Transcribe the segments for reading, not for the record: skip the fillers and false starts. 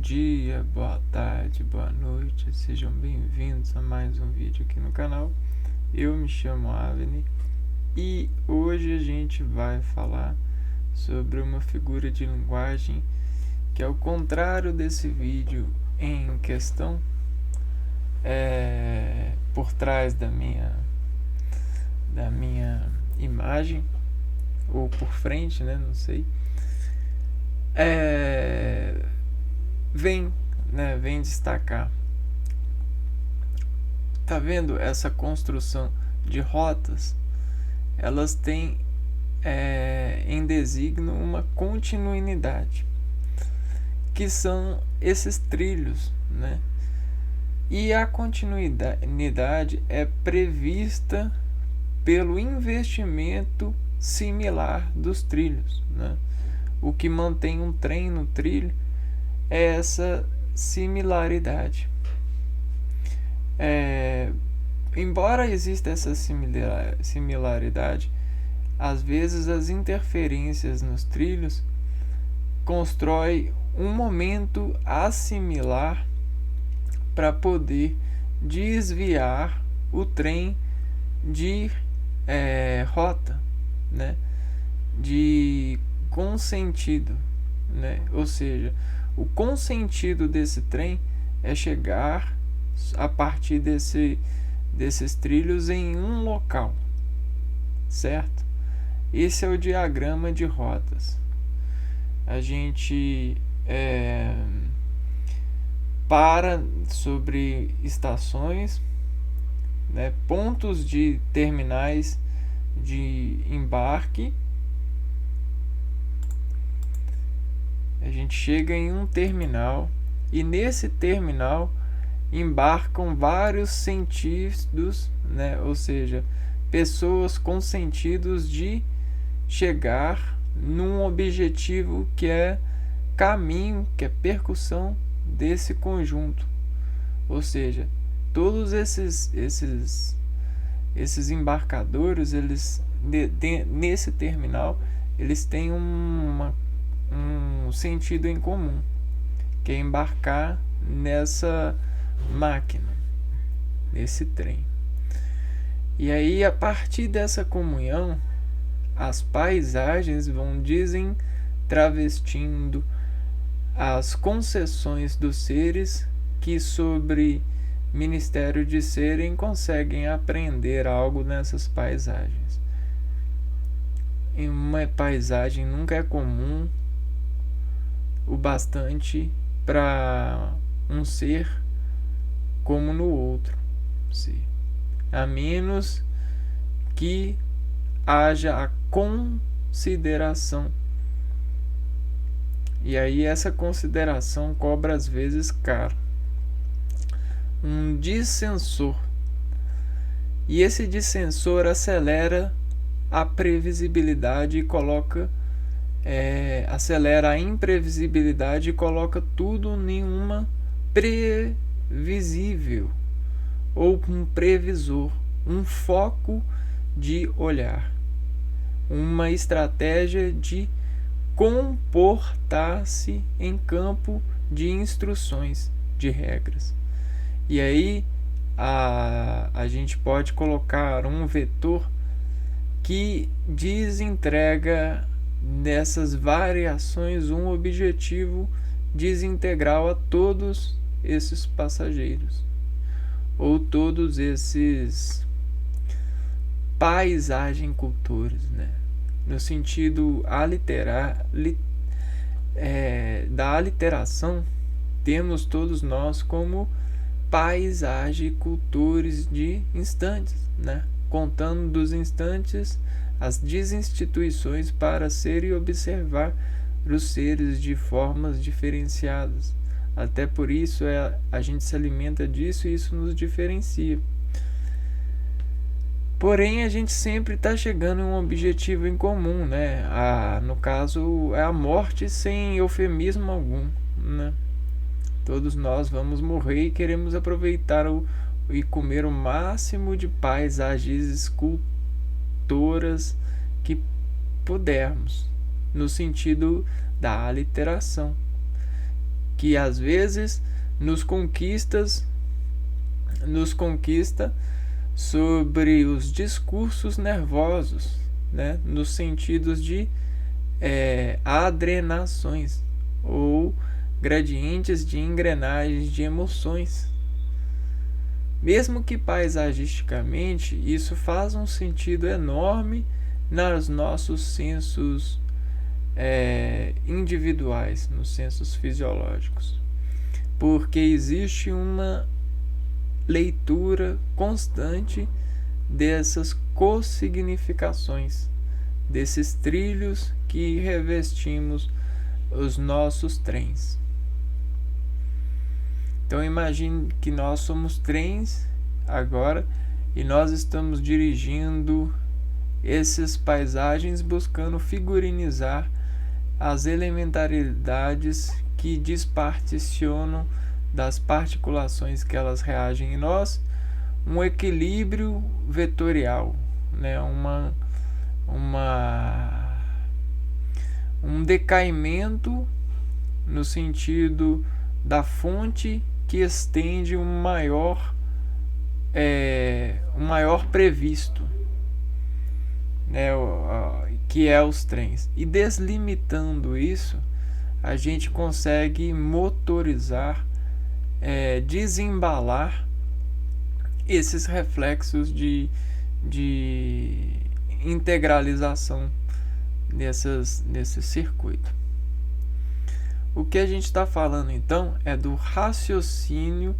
dia, boa tarde, boa noite, sejam bem-vindos a mais um vídeo aqui no canal. Eu me chamo Avni e hoje a gente vai falar sobre uma figura de linguagem que, ao contrário desse vídeo em questão, por trás da minha imagem, ou por frente, né, não sei, vem destacar. Tá vendo essa construção de rotas? Elas têm em designo uma continuidade, que são esses trilhos, né? E a continuidade é prevista pelo investimento similar dos trilhos, né? O que mantém um trem no trilho é essa similaridade. Embora exista essa similaridade, às vezes as interferências nos trilhos constroem um momento assimilar para poder desviar o trem de rota, né? De consentido, né? Ou seja, o consentido desse trem é chegar a partir desses trilhos em um local, certo? Esse é o diagrama de rotas. A gente para sobre estações, né, pontos de terminais de embarque. A gente chega em um terminal e nesse terminal embarcam vários sentidos, né? Ou seja, pessoas com sentidos de chegar num objetivo que é caminho, que é percussão desse conjunto. Ou seja, todos esses embarcadores, eles nesse terminal, eles têm um sentido em comum, que é embarcar nessa máquina, nesse trem. E aí, a partir dessa comunhão, as paisagens vão travestindo as concessões dos seres que, sobre ministério de serem, conseguem aprender algo nessas paisagens. Em uma paisagem nunca é comum o bastante para um ser como no outro ser, a menos que haja a consideração. E aí essa consideração cobra às vezes caro. Um dissensor. E esse dissensor acelera a previsibilidade e coloca acelera a imprevisibilidade e coloca tudo em uma previsível, ou um previsor, um foco de olhar, uma estratégia de comportar-se em campo de instruções, de regras. E aí a gente pode colocar um vetor que desentrega nessas variações um objetivo desintegral a todos esses passageiros, ou todos esses paisagem cultores, né? No sentido da aliteração, temos todos nós como paisagem cultores de instantes, né? Contando dos instantes as desinstituições para ser e observar os seres de formas diferenciadas. Até por isso a gente se alimenta disso e isso nos diferencia. Porém, a gente sempre está chegando a um objetivo em comum, né? No caso, é a morte sem eufemismo algum, né? Todos nós vamos morrer e queremos aproveitar e comer o máximo de paisagens culturas que pudermos, no sentido da aliteração. que às vezes nos conquista sobre os discursos nervosos, né, nos sentidos de adrenações ou gradientes de engrenagens de emoções. Mesmo que paisagisticamente, isso faz um sentido enorme nos nossos sensos individuais, nos sensos fisiológicos, porque existe uma leitura constante dessas co-significações, desses trilhos que revestimos os nossos trens. Então imagine que nós somos trens agora e nós estamos dirigindo essas paisagens buscando figurinizar as elementaridades que desparticionam das particulações que elas reagem em nós, um equilíbrio vetorial, né? Um decaimento no sentido da fonte que estende um maior previsto, né, que é os trens. E deslimitando isso, a gente consegue motorizar, desembalar esses reflexos de integralização nesse circuito. O que a gente está falando então é do raciocínio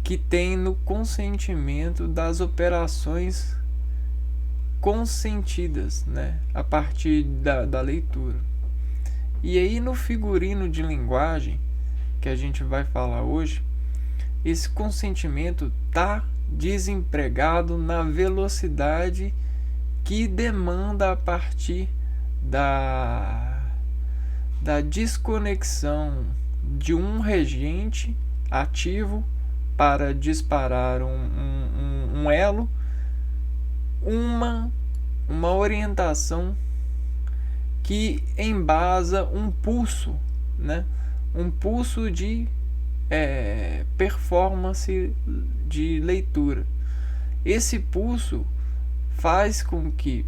que tem no consentimento das operações consentidas, né, a partir da leitura. E aí no figurino de linguagem que a gente vai falar hoje, esse consentimento está desempregado na velocidade que demanda a partir da desconexão de um regente ativo para disparar um elo, uma orientação que embasa um pulso, né? Um pulso de performance de leitura. Esse pulso faz com que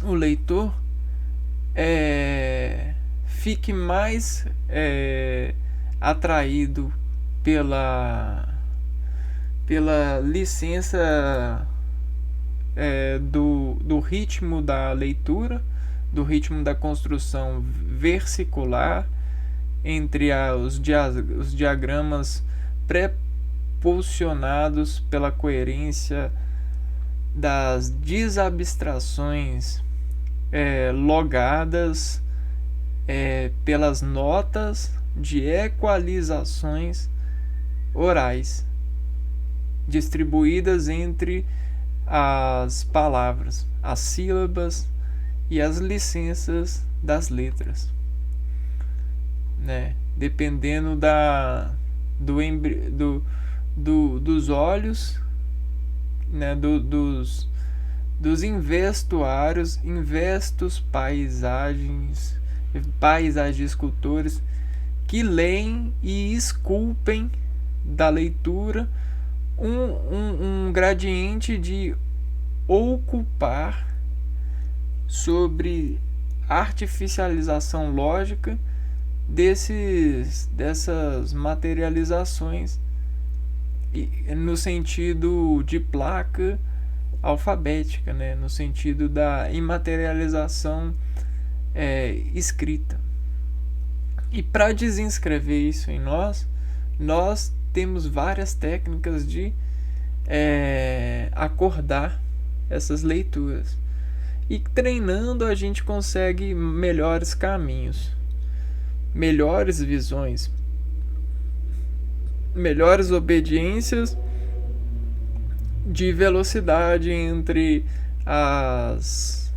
o leitor fique mais atraído pela licença do ritmo da leitura, do ritmo da construção versicular entre os diagramas pré-pulsionados pela coerência das desabstrações logadas pelas notas de equalizações orais distribuídas entre as palavras, as sílabas e as licenças das letras, né? Dependendo dos olhos, né? dos investos paisagiscultores que leem e esculpem da leitura um gradiente de ocupar sobre artificialização lógica dessas materializações no sentido de placa alfabética, né? No sentido da imaterialização escrita. E para desinscrever isso em nós temos várias técnicas de acordar essas leituras. E treinando a gente consegue melhores caminhos, melhores visões, melhores obediências de velocidade entre as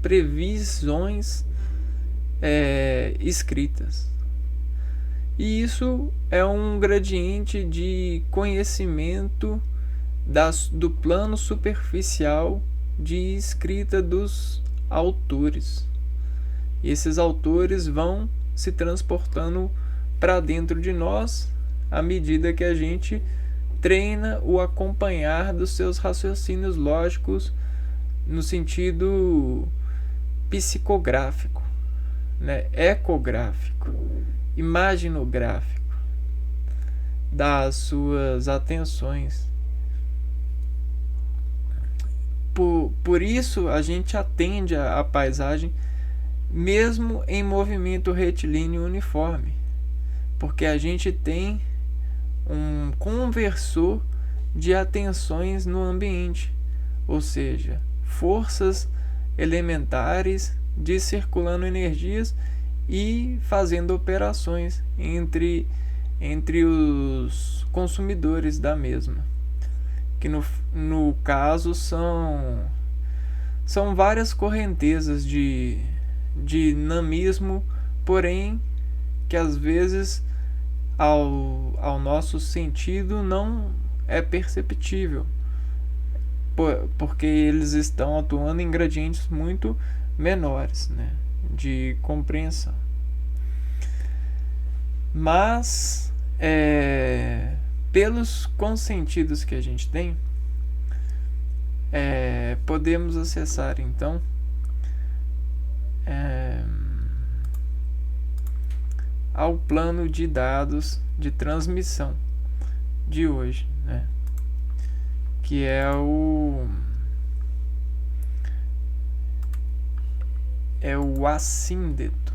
previsões escritas. E isso é um gradiente de conhecimento do plano superficial de escrita dos autores. E esses autores vão se transportando para dentro de nós à medida que a gente treina o acompanhar dos seus raciocínios lógicos no sentido psicográfico, né? Ecográfico, imaginográfico das suas atenções. Por isso a gente atende a paisagem mesmo em movimento retilíneo uniforme, porque a gente tem um conversor de atenções no ambiente, ou seja, forças elementares circulando energias e fazendo operações entre os consumidores da mesma, que no caso são várias correntezas de dinamismo, porém que às vezes ao nosso sentido não é perceptível, porque eles estão atuando em gradientes muito menores, né, de compreensão. Mas pelos consentidos que a gente tem, podemos acessar então ao plano de dados de transmissão de hoje, né? Que é o assíndeto.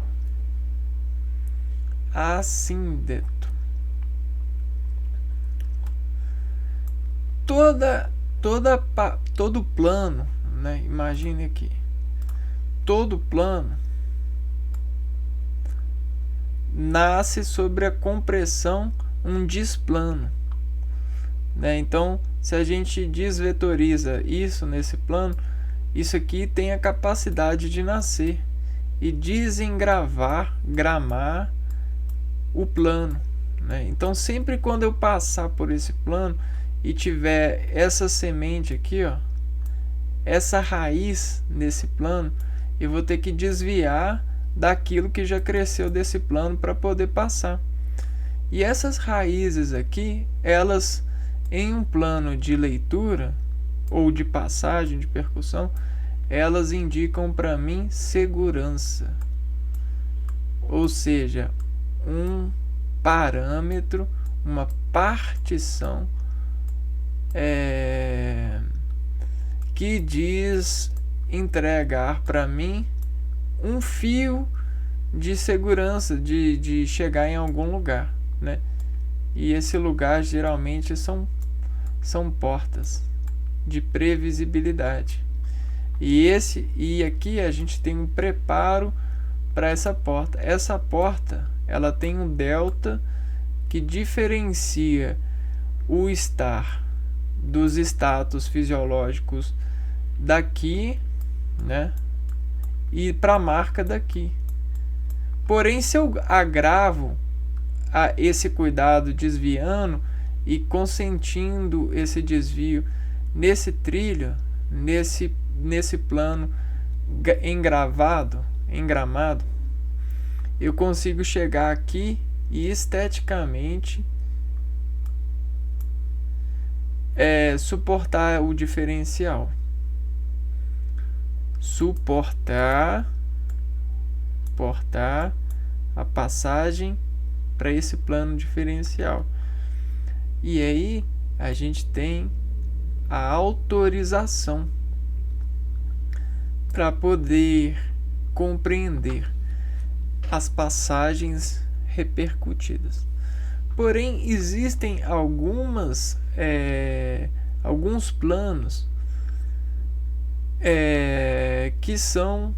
Todo plano, né? Imagine aqui, todo plano nasce sobre a compressão um displano, né? Então, se a gente desvetoriza isso nesse plano, isso aqui tem a capacidade de nascer e gramar o plano, né? Então, sempre quando eu passar por esse plano e tiver essa semente aqui, ó, essa raiz nesse plano, eu vou ter que desviar daquilo que já cresceu desse plano para poder passar. E essas raízes aqui, elas em um plano de leitura ou de passagem, de percussão, elas indicam para mim segurança, ou seja, um parâmetro, uma partição que diz entregar para mim um fio de segurança de chegar em algum lugar, né? E esse lugar geralmente são portas de previsibilidade. E aqui a gente tem um preparo para essa porta. Essa porta, ela tem um delta que diferencia o estar dos status fisiológicos daqui, né? E para a marca daqui. Porém, se eu agravo esse cuidado desviando e consentindo esse desvio nesse trilho, nesse plano engramado, eu consigo chegar aqui e esteticamente suportar o diferencial. Suportar a passagem para esse plano diferencial. E aí a gente tem a autorização para poder compreender as passagens repercutidas. Porém, existem alguns planos que são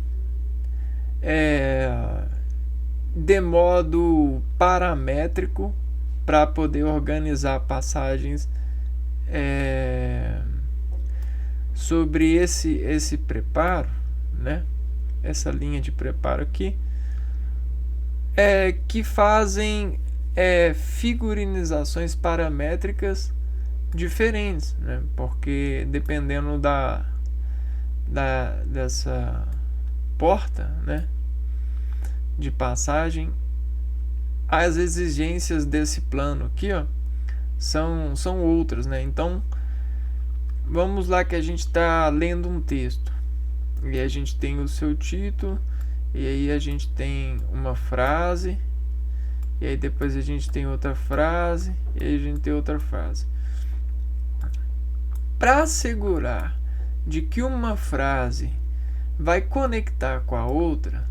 de modo paramétrico para poder organizar passagens sobre esse preparo, né? Essa linha de preparo aqui, que fazem figurinizações paramétricas diferentes, né? Porque dependendo dessa porta, né, de passagem, as exigências desse plano aqui, ó, são outras, né? Então, vamos lá que a gente está lendo um texto e a gente tem o seu título, e aí a gente tem uma frase, e aí depois a gente tem outra frase, e aí a gente tem outra frase. Para assegurar de que uma frase vai conectar com a outra,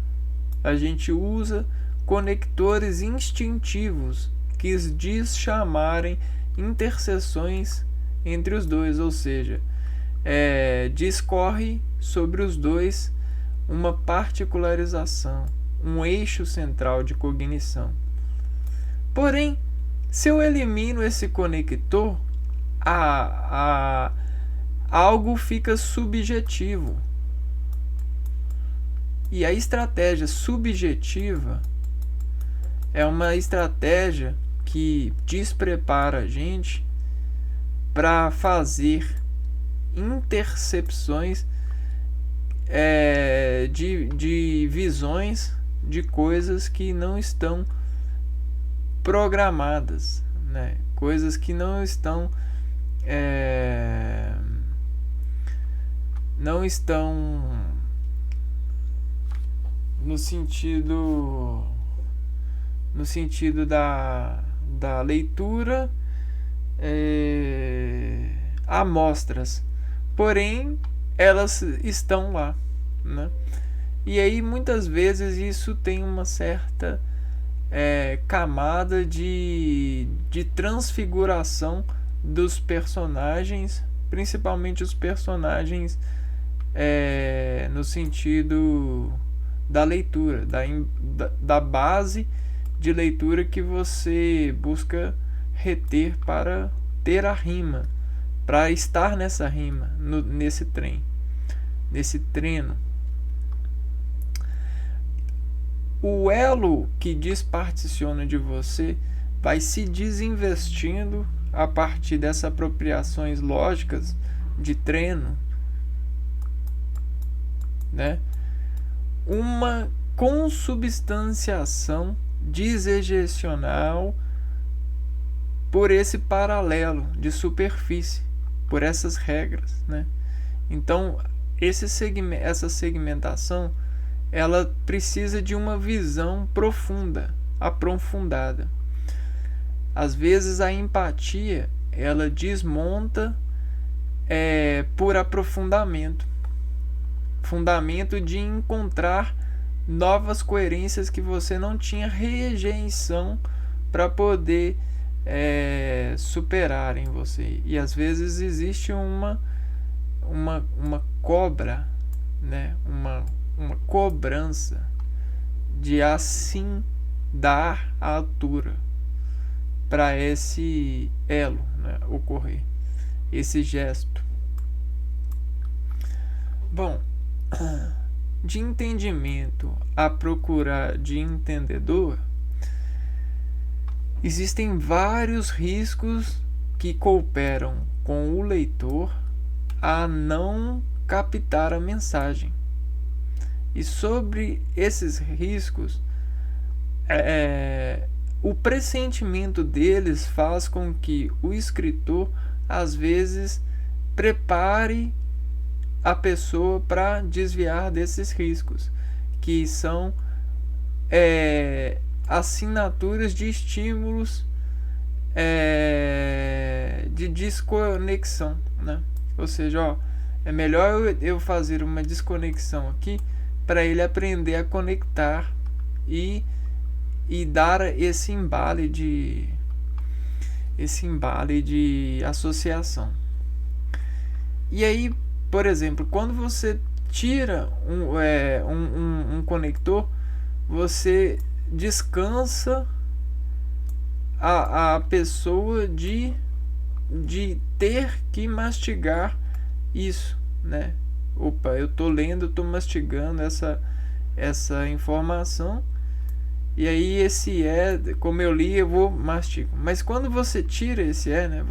a gente usa conectores instintivos que diz chamarem interseções entre os dois, ou seja, discorre sobre os dois uma particularização, um eixo central de cognição. Porém, se eu elimino esse conector, algo fica subjetivo. E a estratégia subjetiva é uma estratégia que desprepara a gente para fazer intercepções de visões de coisas que não estão programadas, né? Coisas que não estão no sentido da leitura amostras, porém elas estão lá, né? E aí muitas vezes isso tem uma certa camada de transfiguração dos personagens, principalmente os personagens no sentido da leitura, da base de leitura que você busca reter para ter a rima, para estar nessa rima, nesse treino. O elo que desparticiona de você vai se desinvestindo a partir dessas apropriações lógicas de treino, né? Uma consubstanciação disegecional por esse paralelo de superfície, por essas regras, né? Então, essa segmentação, ela precisa de uma visão profunda, aprofundada. Às vezes a empatia, ela desmonta por aprofundamento, fundamento de encontrar novas coerências que você não tinha rejeição para poder superar em você. E às vezes existe uma cobra, né? uma cobrança de assim dar a altura para esse elo, né, ocorrer, esse gesto. Bom, de entendimento à procura de entendedor, existem vários riscos que cooperam com o leitor a não captar a mensagem. E sobre esses riscos, o pressentimento deles faz com que o escritor, às vezes, prepare a pessoa para desviar desses riscos, que são assinaturas de estímulos de desconexão, né? Ou seja, é melhor eu fazer uma desconexão aqui para ele aprender a conectar e dar esse embale de associação. E aí, por exemplo, quando você tira um conector, você descansa a pessoa de ter que mastigar isso, né? Opa, eu tô lendo, eu tô mastigando essa informação, e aí esse como eu li, eu vou mastigo. Mas quando você tira esse né,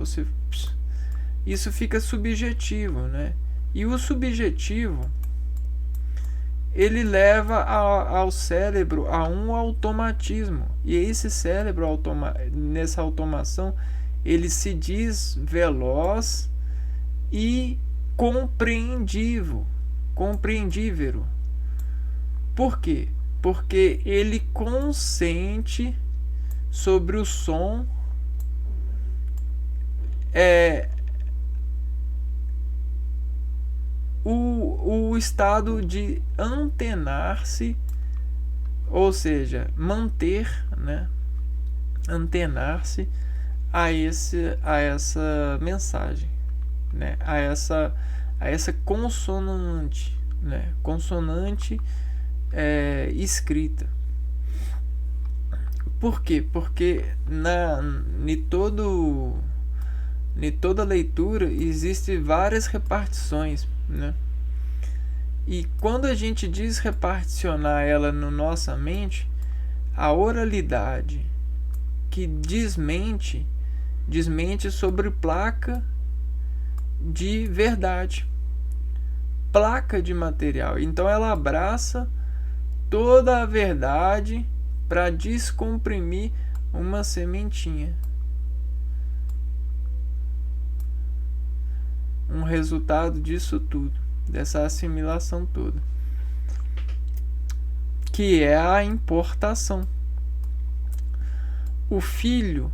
isso fica subjetivo, né? E o subjetivo, ele leva ao cérebro a um automatismo. E esse cérebro, nessa automação, ele se diz veloz e compreendível. Por quê? Porque ele consente sobre o som, o estado de antenar-se, ou seja, manter, né, antenar-se a essa mensagem, né, a essa consonante, né, consonante escrita. Por quê? Porque em toda leitura existe várias repartições, né? E quando a gente diz reparticionar ela na nossa mente, a oralidade que desmente sobre placa de verdade, placa de material. Então ela abraça toda a verdade para descomprimir uma sementinha. Um resultado disso tudo, dessa assimilação toda, que é a importação. O fio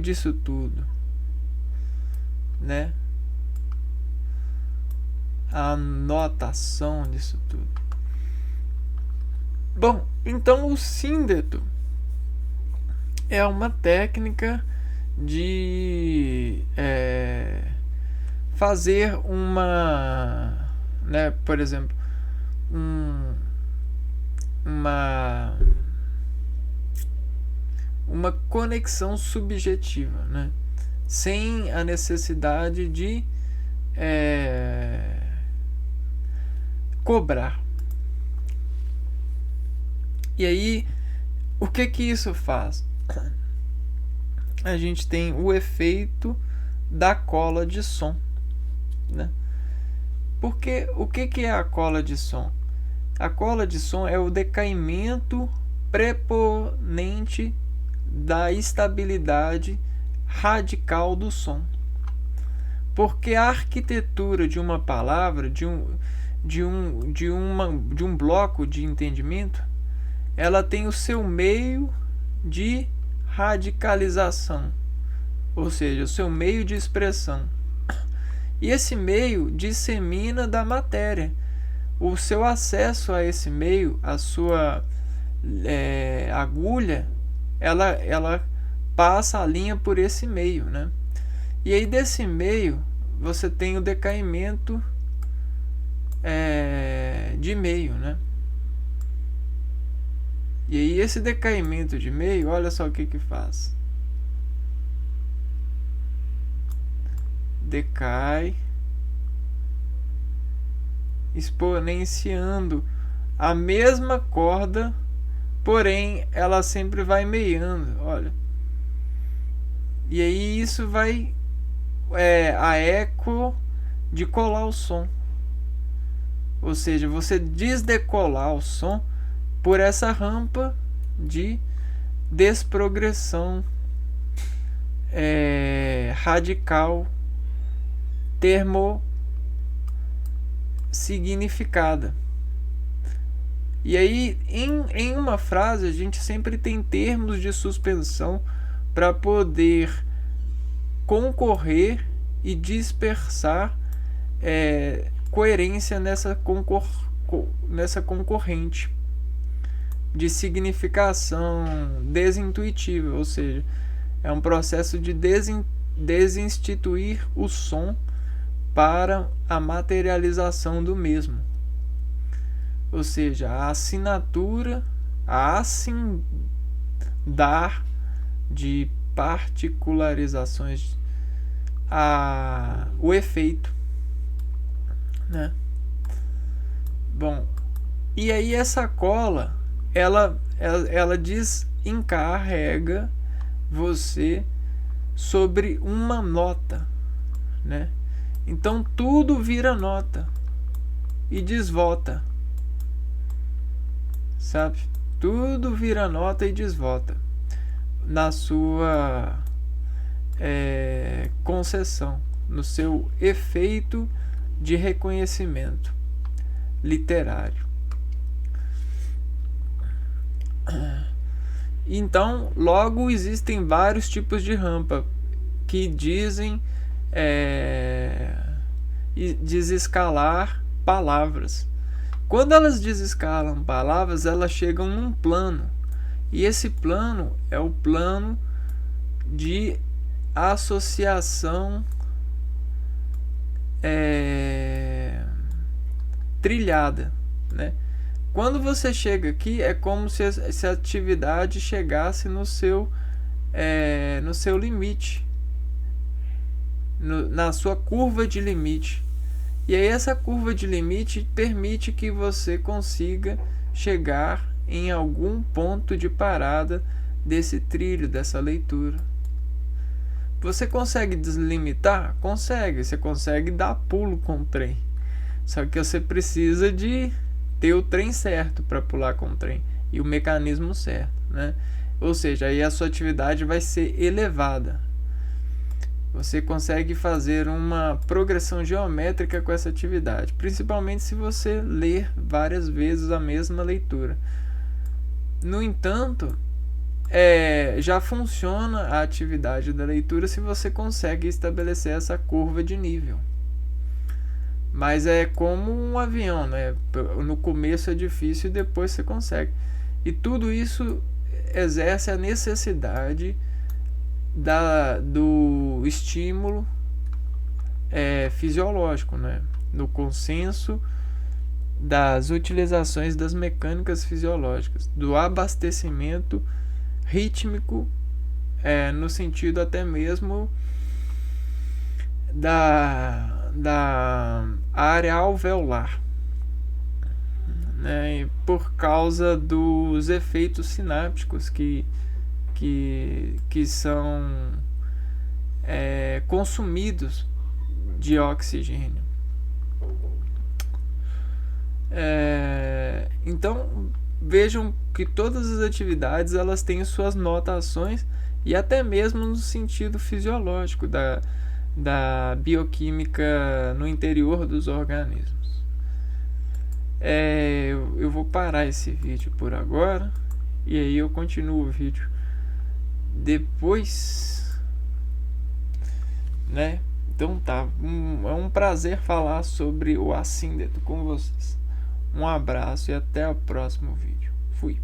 disso tudo, né? A anotação disso tudo. Bom, então o síndeto é uma técnica de fazer uma, né, por exemplo, uma conexão subjetiva, né, sem a necessidade de cobrar. E aí, o que isso faz? A gente tem o efeito da cola de som, né? Porque o que é a cola de som? A cola de som é o decaimento preponente da estabilidade radical do som. Porque a arquitetura de uma palavra, de um bloco de entendimento, ela tem o seu meio de radicalização, ou seja, o seu meio de expressão. E esse meio dissemina da matéria. O seu acesso a esse meio, a sua agulha, ela passa a linha por esse meio, né? E aí desse meio você tem o decaimento de meio, né? E aí esse decaimento de meio, olha só o que faz. Decai, exponenciando a mesma corda, porém ela sempre vai meiando, olha. E aí isso vai a eco de colar o som. Ou seja, você desdecolar o som por essa rampa de desprogressão radical termo-significada. E aí, em uma frase, a gente sempre tem termos de suspensão para poder concorrer e dispersar coerência nessa concorrente de significação desintuitiva, ou seja, é um processo de desinstituir o som para a materialização do mesmo. Ou seja, a assinatura, a assindar de particularizações, o efeito, né? Bom, e aí essa cola, ela desencarrega você sobre uma nota, né? Então tudo vira nota e desvolta. sabe? Tudo vira nota e desvota na sua concessão, no seu efeito de reconhecimento literário. Então, logo existem vários tipos de rampa que dizem desescalar palavras. Quando elas desescalam palavras, elas chegam num plano. E esse plano é o plano de associação trilhada, né? Quando você chega aqui, é como se a atividade chegasse no seu limite, na sua curva de limite. E aí essa curva de limite permite que você consiga chegar em algum ponto de parada desse trilho, dessa leitura. Você consegue deslimitar? Consegue. Você consegue dar pulo com o trem. Só que você precisa de ter o trem certo para pular com o trem e o mecanismo certo, né? Ou seja, aí a sua atividade vai ser elevada. Você consegue fazer uma progressão geométrica com essa atividade, principalmente se você ler várias vezes a mesma leitura. No entanto, já funciona a atividade da leitura se você consegue estabelecer essa curva de nível. Mas é como um avião, né? No começo é difícil e depois você consegue. E tudo isso exerce a necessidade do estímulo fisiológico, né? No consenso das utilizações das mecânicas fisiológicas, do abastecimento rítmico, no sentido até mesmo da área alveolar, né? Por causa dos efeitos sinápticos que são consumidos de oxigênio. Então vejam que todas as atividades elas têm suas notações e até mesmo no sentido fisiológico da bioquímica no interior dos organismos. Eu vou parar esse vídeo por agora e aí eu continuo o vídeo depois, né? Então tá, é um prazer falar sobre o assíndeto com vocês. Um abraço e até o próximo vídeo. Fui.